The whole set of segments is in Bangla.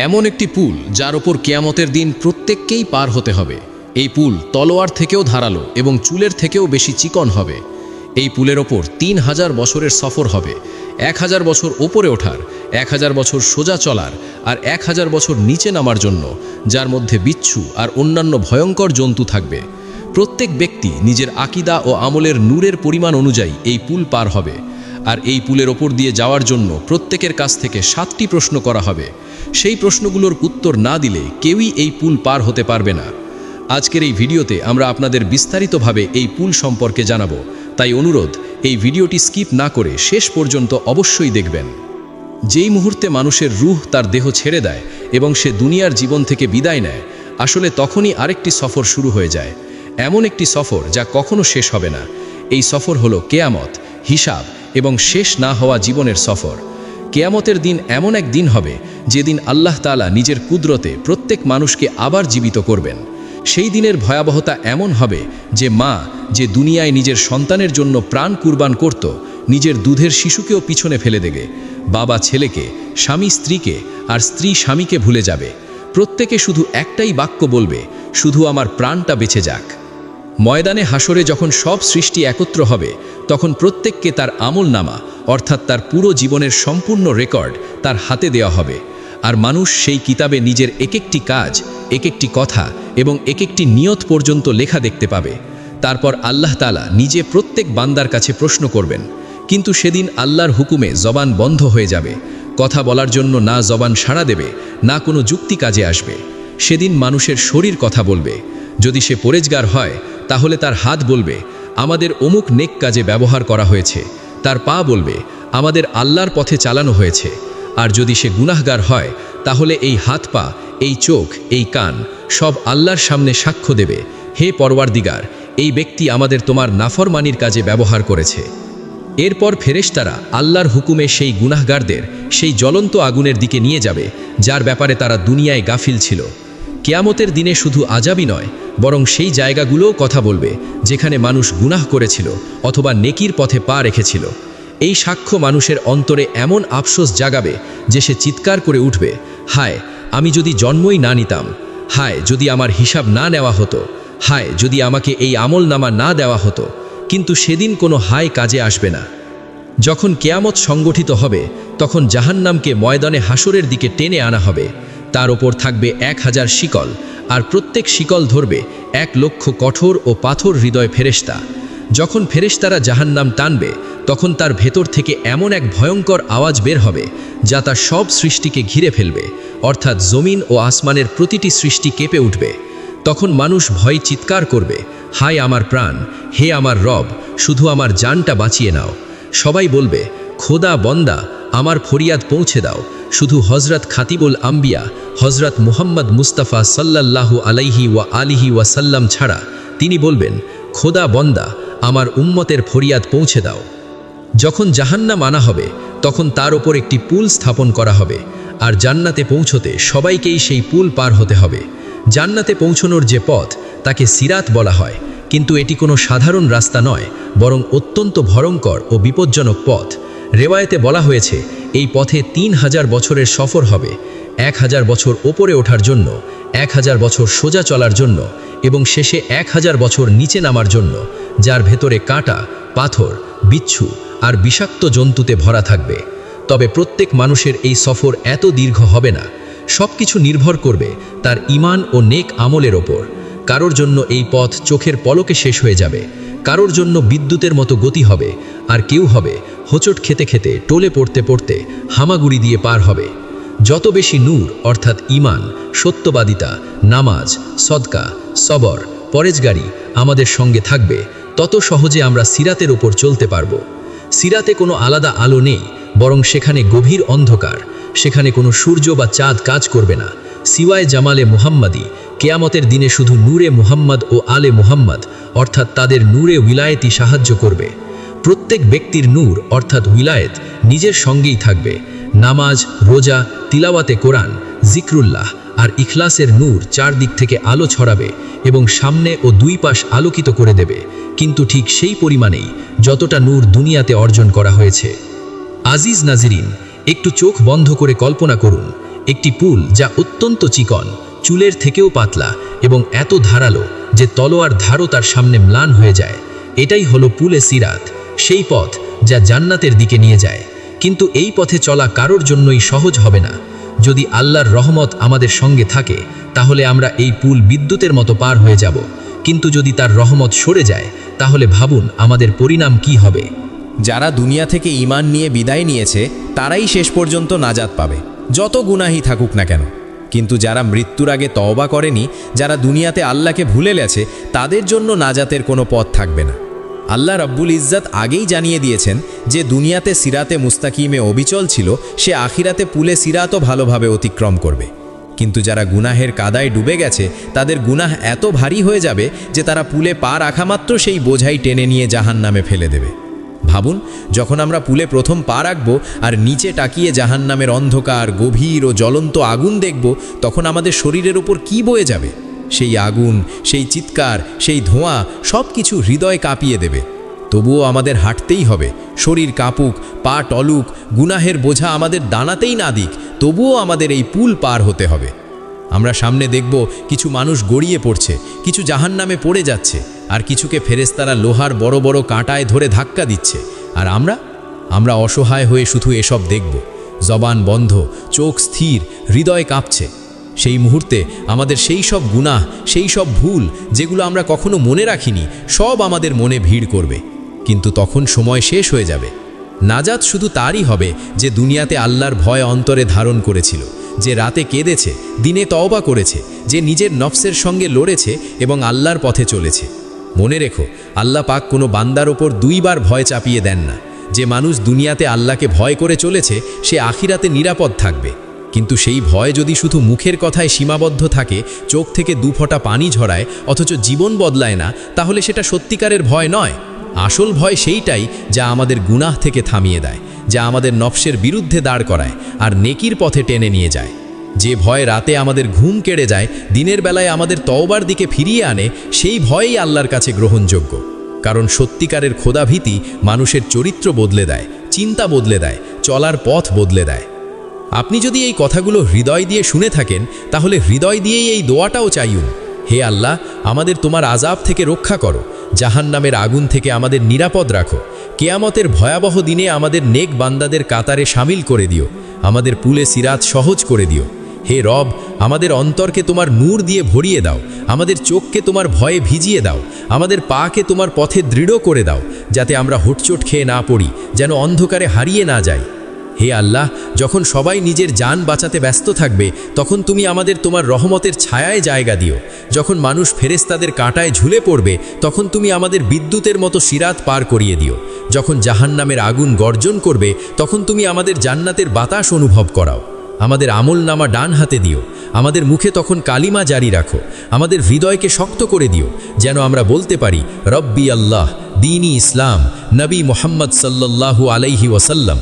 এমন একটি পুল যার ওপর কিয়ামতের দিন প্রত্যেককেই পার হতে হবে। এই পুল তলোয়ার থেকেও ধারালো এবং চুলের থেকেও বেশি চিকন হবে। এই পুলের ওপর ৩,০০০ বছরের সফর হবে, ১,০০০ বছর ওপরে ওঠার, ১,০০০ বছর সোজা চলার আর ১,০০০ বছর নিচে নামার জন্য, যার মধ্যে বিচ্ছু আর অন্যান্য ভয়ঙ্কর জন্তু থাকবে। প্রত্যেক ব্যক্তি নিজের আকীদা ও আমলের নূরের পরিমাণ অনুযায়ী এই পুল পার হবে। আর এই পুলের ওপর দিয়ে যাওয়ার জন্য প্রত্যেকের কাছ থেকে ৭টি প্রশ্ন করা হবে। সেই প্রশ্নগুলোর উত্তর না দিলে কেউই এই পুল পার হতে পারবে না। আজকের এই ভিডিওতে আমরা আপনাদের বিস্তারিতভাবে এই পুল সম্পর্কে জানাবো, তাই অনুরোধ, এই ভিডিওটি স্কিপ না করে শেষ পর্যন্ত অবশ্যই দেখবেন। যেই মুহূর্তে মানুষের রূহ তার দেহ ছেড়ে দেয় এবং সে দুনিয়ার জীবন থেকে বিদায় নেয়, আসলে তখনই আরেকটি সফর শুরু হয়ে যায়। এমন একটি সফর যা কখনো শেষ হবে না। এই সফর হলো কেয়ামত, হিসাব এবং শেষ না হওয়া জীবনের সফর। কেয়ামতের দিন এমন এক দিন হবে যেদিন আল্লাহ তাআলা নিজের কুদরতে প্রত্যেক মানুষকে আবার জীবিত করবেন। সেই দিনের ভয়াবহতা এমন হবে যে মা যে দুনিয়ায় নিজের সন্তানের জন্য প্রাণ কুরবান করত, নিজের দুধের শিশুকেও পিছনে ফেলে দেবে। বাবা ছেলেকে, স্বামী স্ত্রীকে আর স্ত্রী স্বামীকে ভুলে যাবে। প্রত্যেকে শুধু একটাই বাক্য বলবে, শুধু আমার প্রাণটা বেঁচে যাক। ময়দানে হাসরে যখন সব সৃষ্টি একত্র হবে, তখন প্রত্যেককে তার আমলনামা অর্থাৎ তার পুরো জীবনের সম্পূর্ণ রেকর্ড তার হাতে দেওয়া হবে। আর মানুষ সেই কিতাবে নিজের এক একটি কাজ, এক একটি কথা এবং এক একটি নিয়ত পর্যন্ত লেখা দেখতে পাবে। তারপর আল্লাহ তাআলা নিজে প্রত্যেক বান্দার কাছে প্রশ্ন করবেন, কিন্তু সেদিন আল্লাহর হুকুমে জবান বন্ধ হয়ে যাবে। কথা বলার জন্য না জবান সাড়া দেবে, না কোনো যুক্তি কাজে আসবে। সেদিন মানুষের শরীর কথা বলবে। যদি সে পরেজগার হয়, তাহলে তার হাত বলবে, আমাদের অমুক নেক কাজে ব্যবহার করা হয়েছে। তার পা বলবে, আমাদের আল্লাহর পথে চালানো হয়েছে। আর যদি সে গুনাহগার হয়, তাহলে এই হাত পা, এই চোখ, এই কান সব আল্লাহর সামনে সাক্ষ্য দেবে, হে পরওয়ারদিগার, এই ব্যক্তি আমাদের তোমার নাফরমানির কাজে ব্যবহার করেছে। এরপর ফেরেশতারা আল্লাহর হুকুমে সেই গুনাহগারদের সেই জ্বলন্ত আগুনের দিকে নিয়ে যাবে, যার ব্যাপারে তারা দুনিয়ায় গাফিল ছিল। কিয়ামতের দিনে শুধু আযাবই নয়, বরং সেই জায়গাগুলোও কথা বলবে যেখানে মানুষ গুনাহ করেছিল অথবা নেকির পথে পা রেখেছিল। এই সাক্ষ্য মানুষের অন্তরে এমন আফসোস জাগাবে যে সে চিৎকার করে উঠবে, হায়, আমি যদি জন্মই না নিতাম, হায় যদি আমার হিসাব না নেওয়া হতো, হায় যদি আমাকে এই আমলনামা না দেওয়া হতো। কিন্তু সেদিন কোনো হায় কাজে আসবে না। যখন কেয়ামত সংগঠিত হবে, তখন জাহান্নামকে ময়দানে হাসরের দিকে টেনে আনা হবে। তার ওপর থাকবে ১,০০০ শিকল, আর প্রত্যেক শিকল ধরবে ১,০০,০০০ কঠোর ও পাথর হৃদয় ফেরেশতা। যখন ফেরেশতারা জাহান্নাম টানবে, তখন তার ভেতর থেকে এমন এক ভয়ঙ্কর আওয়াজ বের হবে যা তার সব সৃষ্টিকে ঘিরে ফেলবে, অর্থাৎ জমিন ও আসমানের প্রতিটি সৃষ্টি কেঁপে উঠবে। তখন মানুষ ভয় চিৎকার করবে, হায় আমার প্রাণ, হে আমার রব, শুধু আমার জানটা বাঁচিয়ে নাও। সবাই বলবে, খোদা বন্দা, আমার ফরিয়াদ পৌঁছে দাও। শুধু হজরত খাতিবুল আম্বিয়া হজরত মুহাম্মদ মুস্তাফা সাল্লাল্লাহু আলাইহি ওয়া আলিহি ওয়াসাল্লাম ছাড়া তিনি বলবেন, খোদা বন্দা, আমার উম্মতের ফরিয়াদ পৌঁছে দাও। যখন জাহান্নাম আনা হবে, তখন তার ওপর একটি পুল স্থাপন করা হবে, আর জান্নাতে পৌঁছতে সবাইকেই সেই পুল পার হতে হবে। জান্নাতে পৌঁছনোর যে পথ, তাকে সিরাত বলা হয়, কিন্তু এটি কোনো সাধারণ রাস্তা নয়, বরং অত্যন্ত ভয়ঙ্কর ও বিপজ্জনক পথ। রেওয়ায়েতে বলা হয়েছে, এই পথে ৩,০০০ বছরের সফর হবে, ১,০০০ বছর ওপরে ওঠার জন্য, ১,০০০ বছর সোজা চলার জন্য এবং শেষে ১,০০০ বছর নিচে নামার জন্য, যার ভেতরে কাঁটা, পাথর, বিচ্ছু আর বিষাক্ত জন্তুতে ভরা থাকবে। তবে প্রত্যেক মানুষের এই সফর এত দীর্ঘ হবে না। সব কিছু নির্ভর করবে তার ঈমান ও নেক আমলের ওপর। কারোর জন্য এই পথ চোখের পলকে শেষ হয়ে যাবে, কারোর জন্য বিদ্যুতের মতো গতি হবে, আর কেউ হবে হোঁচট খেতে খেতে, টোলে পড়তে পড়তে হামাগুড়ি দিয়ে পার হবে। যত বেশি নূর অর্থাৎ ঈমান, সত্যবাদিতা, নামাজ, সদকা, সবর, পরেজগারি আমাদের সঙ্গে থাকবে, তত সহজে আমরা সিরাতের ওপর চলতে পারব। সিরাতে কোনো আলাদা আলো নেই, বরং সেখানে গভীর অন্ধকার। সেখানে কোনো সূর্য বা চাঁদ কাজ করবে না। সিওয়ায়ে জামালে মুহাম্মাদি, কেয়ামতের দিনে শুধু নূরে মুহাম্মদ ও আলে মুহাম্মদ অর্থাৎ তাদের নূরে উইলায়েতই সাহায্য করবে। প্রত্যেক ব্যক্তির নূর অর্থাৎ উইলায়েত নিজের সঙ্গেই থাকবে। নামাজ, রোজা, তিলাওয়াতে কোরআন, জিক্রুল্লাহ আর ইখলাসের নূর চারদিক থেকে আলো ছড়াবে এবং সামনে ও দুই পাশ আলোকিত করে দেবে, কিন্তু ঠিক সেই পরিমাণেই যতটা নূর দুনিয়াতে অর্জন করা হয়েছে। আজিজ নাজিরিন, একটু চোখ বন্ধ করে কল্পনা করুন, একটি পুল যা অত্যন্ত চিকন, চুলের থেকেও পাতলা এবং এত ধারালো যে তলোয়ার ধারও তার সামনে ম্লান হয়ে যায়। এটাই হলো পুলে সিরাত, সেই পথ যা জান্নাতের দিকে নিয়ে যায়। কিন্তু এই পথে চলা কারোর জন্যই সহজ হবে না। যদি আল্লাহর রহমত আমাদের সঙ্গে থাকে তাহলে আমরা এই পুল বিদ্যুতের মতো পার হয়ে যাব, কিন্তু যদি তার রহমত সরে যায় তাহলে ভাবুন আমাদের পরিণাম কি হবে। যারা দুনিয়া থেকে ঈমান নিয়ে বিদায় নিয়েছে তারাই শেষ পর্যন্ত নাজাত পাবে, যত গুনাহই থাকুক না কেন। কিন্তু যারা মৃত্যুর আগে তওবা করেনি, যারা দুনিয়াতে আল্লাহকে ভুলে গেছে, তাদের জন্য নাজাতের কোনো পথ থাকবে না। আল্লাহ রাব্বুল ইজ্জত আগেই জানিয়ে দিয়েছেন যে দুনিয়াতে সিরাতে মুস্তাকিমে অবিচল ছিল, সে আখিরাতে পুলে সিরাতও ভালোভাবে অতিক্রম করবে। কিন্তু যারা গুনাহের কাদায় ডুবে গেছে, তাদের গুনাহ এত ভারী হয়ে যাবে যে তারা পুলে পা রাখা মাত্র সেই বোঝাই টেনে নিয়ে জাহান্নামে ফেলে দেবে। ভাবুন, যখন আমরা পুলে প্রথম পা রাখব আর নিচে তাকিয়ে জাহান্নামের অন্ধকার, গভীর ও জ্বলন্ত আগুন দেখব, তখন আমাদের শরীরের উপর কি বয়ে যাবে। সেই আগুন, সেই চিৎকার, সেই ধোঁয়া সব কিছু হৃদয় কাঁপিয়ে দেবে। তবুও আমাদের হাঁটতেই হবে, শরীর কাঁপুক, পা টলুক, গুনাহের বোঝা আমাদের দানাতেই না দিক, তবুও আমাদের এই পুল পার হতে হবে। আমরা সামনে দেখব কিছু মানুষ গড়িয়ে পড়ছে, কিছু জাহান্নামে পড়ে যাচ্ছে, আর কিছুকে ফেরেশতারা লোহার বড় বড় কাঁটায় ধরে ধাক্কা দিচ্ছে। আর আমরা অসহায় হয়ে শুধু এসব দেখব, জবান বন্ধ, চোখ স্থির, হৃদয় কাঁপছে। সেই মুহূর্তে আমাদের সেই সব গুনাহ, সেই সব ভুল যেগুলো আমরা কখনো মনে রাখিনি, সব আমাদের মনে ভিড় করবে। কিন্তু তখন সময় শেষ হয়ে যাবে। নাজাত শুধু তারই হবে যে দুনিয়াতে আল্লাহর ভয় অন্তরে ধারণ করেছিল, যে রাতে কেঁদেছে, দিনে তওবা করেছে, যে নিজের নফসের সঙ্গে লড়েছে এবং আল্লাহর পথে চলেছে। মনে রেখো, আল্লাহ পাক কোনো বান্দার ওপর দুইবার ভয় চাপিয়ে দেন না। যে মানুষ দুনিয়াতে আল্লাহকে ভয় করে চলেছে, সে আখিরাতে নিরাপদ থাকবে। কিন্তু সেই ভয় যদি শুধু মুখের কথায় সীমাবদ্ধ থাকে, চোখ থেকে দুফোঁটা পানি ঝরায় অথচ জীবন বদলায় না, তাহলে সেটা সত্যিকারের ভয় নয়। আসল ভয় সেইটাই যা আমাদের গুনাহ থেকে থামিয়ে দেয়, যা আমাদের নফসের বিরুদ্ধে দাঁড় করায় আর নেকির পথে টেনে নিয়ে যায়। যে ভয় রাতে আমাদের ঘুম কেড়ে যায়, দিনের বেলায় আমাদের তওবার দিকে ফিরিয়ে আনে, সেই ভয়ই আল্লাহর কাছে গ্রহণযোগ্য। কারণ সত্যিকারের খোদাভীতি মানুষের চরিত্র বদলে দেয়, চিন্তা বদলে দেয়, চলার পথ বদলে দেয়। আপনি যদি এই কথাগুলো হৃদয় দিয়ে শুনে থাকেন, তাহলে হৃদয় দিয়েই এই দোয়াটাও চাইুন, হে আল্লাহ, আমাদের তোমার আযাব থেকে রক্ষা করো, জাহান্নামের আগুন থেকে আমাদের নিরাপদ রাখো, কিয়ামতের ভয়াবহ দিনে আমাদের নেক বান্দাদের কাতারে শামিল করে দিও, আমাদের পুলে সিরাত সহজ করে দিও। হে রব, আমাদের অন্তরকে তোমার নূর দিয়ে ভরিয়ে দাও, আমাদের চোখকে তোমার ভয়ে ভিজিয়ে দাও, আমাদের পাকে তোমার পথে দৃঢ় করে দাও, যাতে আমরা হুটচোট খেয়ে না পড়ি, যেন অন্ধকারে হারিয়ে না যাই। হে আল্লাহ, যখন সবাই নিজের জান বাঁচাতে ব্যস্ত থাকবে, তখন তুমি আমাদের তোমার রহমতের ছায়ায় জায়গা দিও। যখন মানুষ ফেরেশতাদের কাঁটায় ঝুলে পড়বে, তখন তুমি আমাদের বিদ্যুতের মতো সিরাত পার করিয়ে দিও। যখন জাহান্নামের আগুন গর্জন করবে, তখন তুমি আমাদের জান্নাতের বাতাস অনুভব করাও। আমাদের আমলনামা ডান হাতে দিও, আমাদের মুখে তখন কালিমা জারি রাখো, আমাদের হৃদয়কে শক্ত করে দিও, যেন আমরা বলতে পারি, রব্বি আল্লাহ, দীনি ইসলাম, নবী মুহাম্মদ সাল্লাল্লাহু আলাইহি ওয়াসাল্লাম।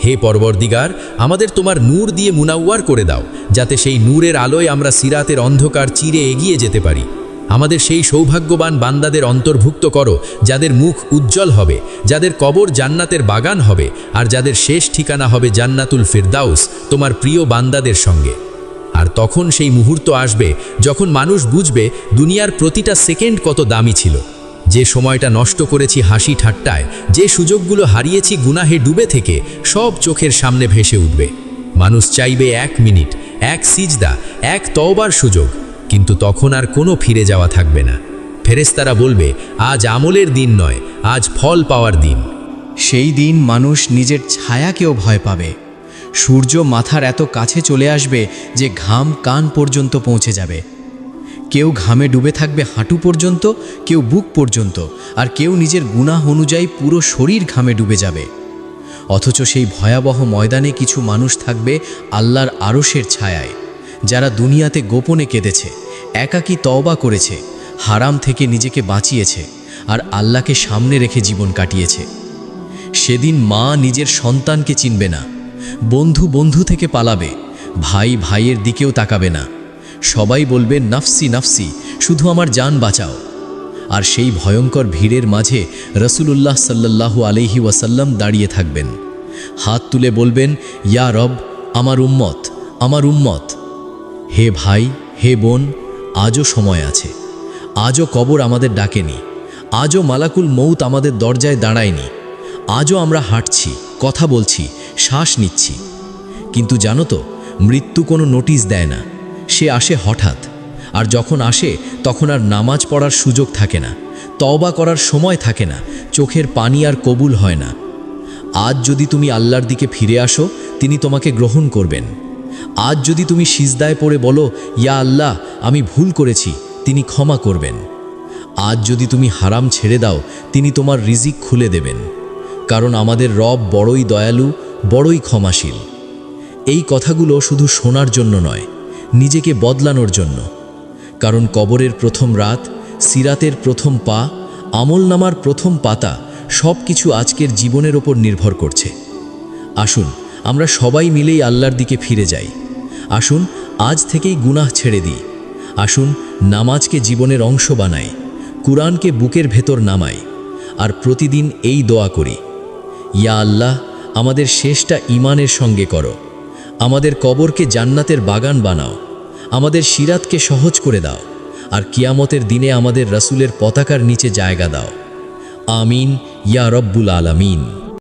হে পরবর্তীগার, আমাদের তোমার নূর দিয়ে মুনাওয়ার করে দাও, যাতে সেই নূরের আলোয় আমরা সিরাতের অন্ধকার চিরে এগিয়ে যেতে পারি। আমাদের সেই সৌভাগ্যবান বান্দাদের অন্তর্ভুক্ত করো, যাদের মুখ উজ্জ্বল হবে, যাদের কবর জান্নাতের বাগান হবে, আর যাদের শেষ ঠিকানা হবে জান্নাতুল ফিরদাউস, তোমার প্রিয় বান্দাদের সঙ্গে। আর তখন সেই মুহূর্ত আসবে যখন মানুষ বুঝবে দুনিয়ার প্রতিটা সেকেন্ড কত দামি ছিল। যে সময়টা নষ্ট করেছি হাসি ঠাট্টায়, যে সুযোগগুলো হারিয়েছি গুনাহে ডুবে থেকে, সব চোখের সামনে ভেসে উঠবে। মানুষ চাইবে 1 মিনিট, 1 সিজদা, 1 তওবার সুযোগ, কিন্তু তখন আর কোনো ফিরে যাওয়া থাকবে না। ফেরেশতারা বলবে, আজ আমলের দিন নয়, আজ ফল পাওয়ার দিন। সেই দিন মানুষ নিজের ছায়াকেও ভয় পাবে। সূর্য মাথার এত কাছে চলে আসবে যে ঘাম কান পর্যন্ত পৌঁছে যাবে। কেউ ঘামে ডুবে থাকবে হাঁটু পর্যন্ত, কেউ বুক পর্যন্ত, আর কেউ নিজের গুনাহ অনুযায়ী পুরো শরীর ঘামে ডুবে যাবে। অথচ সেই ভয়াবহ ময়দানে কিছু মানুষ থাকবে আল্লাহর আরশের ছায়ায়, যারা দুনিয়াতে গোপনে কেঁদেছে, একাকী তওবা করেছে, হারাম থেকে নিজেকে বাঁচিয়েছে, আর আল্লাহকে সামনে রেখে জীবন কাটিয়েছে। সেদিন মা নিজের সন্তানকে চিনবে না, বন্ধু বন্ধু থেকে পালাবে, ভাই ভাইয়ের দিকেও তাকাবে না। সবাই বলবে, নাফসি নাফসি, শুধু আমার জান বাঁচাও। আর সেই ভয়ঙ্কর ভিড়ের মাঝে রাসূলুল্লাহ সাল্লাল্লাহু আলাইহি ওয়াসাল্লাম দাঁড়িয়ে থাকবেন, হাত তুলে বলবেন, ইয়া রব, আমার উম্মত, আমার উম্মত, হে ভাই, হে বোন, আজও সময় আছে। আজও কবর আমাদের ডাকেনি, আজও মালাকুল মৌত আমাদের দরজায় দাঁড়ায়নি। আজও আমরা হাঁটছি, কথা বলছি, শ্বাস নিচ্ছি। কিন্তু জানো তো, মৃত্যু কোনো নোটিশ দেয় না, সে আসে হঠাৎ। আর যখন আসে তখন আর নামাজ পড়ার সুযোগ থাকে না, তওবা করার সময় থাকে না, চোখের পানি আর কবুল হয় না। আজ যদি তুমি আল্লাহর দিকে ফিরে আসো, তিনি তোমাকে গ্রহণ করবেন। আজ যদি তুমি সিজদায় পড়ে বলো, ইয়া আল্লাহ, আমি ভুল করেছি, তিনি ক্ষমা করবেন। আজ যদি তুমি হারাম ছেড়ে দাও, তিনি তোমার রিজিক খুলে দেবেন। কারণ আমাদের রব বড়ই দয়ালু, বড়ই ক্ষমাশীল। এই কথাগুলো শুধু শোনার জন্য নয়, নিজেকে বদলানোর জন্য। কারণ কবরের প্রথম রাত, সিরাতের প্রথম পা, আমলনামার প্রথম পাতা, সব কিছু আজকের জীবনের ওপর নির্ভর করছে। আসুন আমরা সবাই মিলেই আল্লাহর দিকে ফিরে যাই। আসুন আজ থেকেই গুনাহ ছেড়ে দিই। আসুন নামাজকে জীবনের অংশ বানাই, কুরআনকে বুকের ভেতর নামাই, আর প্রতিদিন এই দোয়া করি, ইয়া আল্লাহ, আমাদের শেষটা ঈমানের সঙ্গে করো, আমাদের কবরকে জান্নাতের বাগান বানাও, আমাদের সিরাতকে সহজ করে দাও, আর কিয়ামতের দিনে আমাদের রাসূলের পতাকার নিচে জায়গা দাও। আমিন ইয়া রব্বুল আলামিন।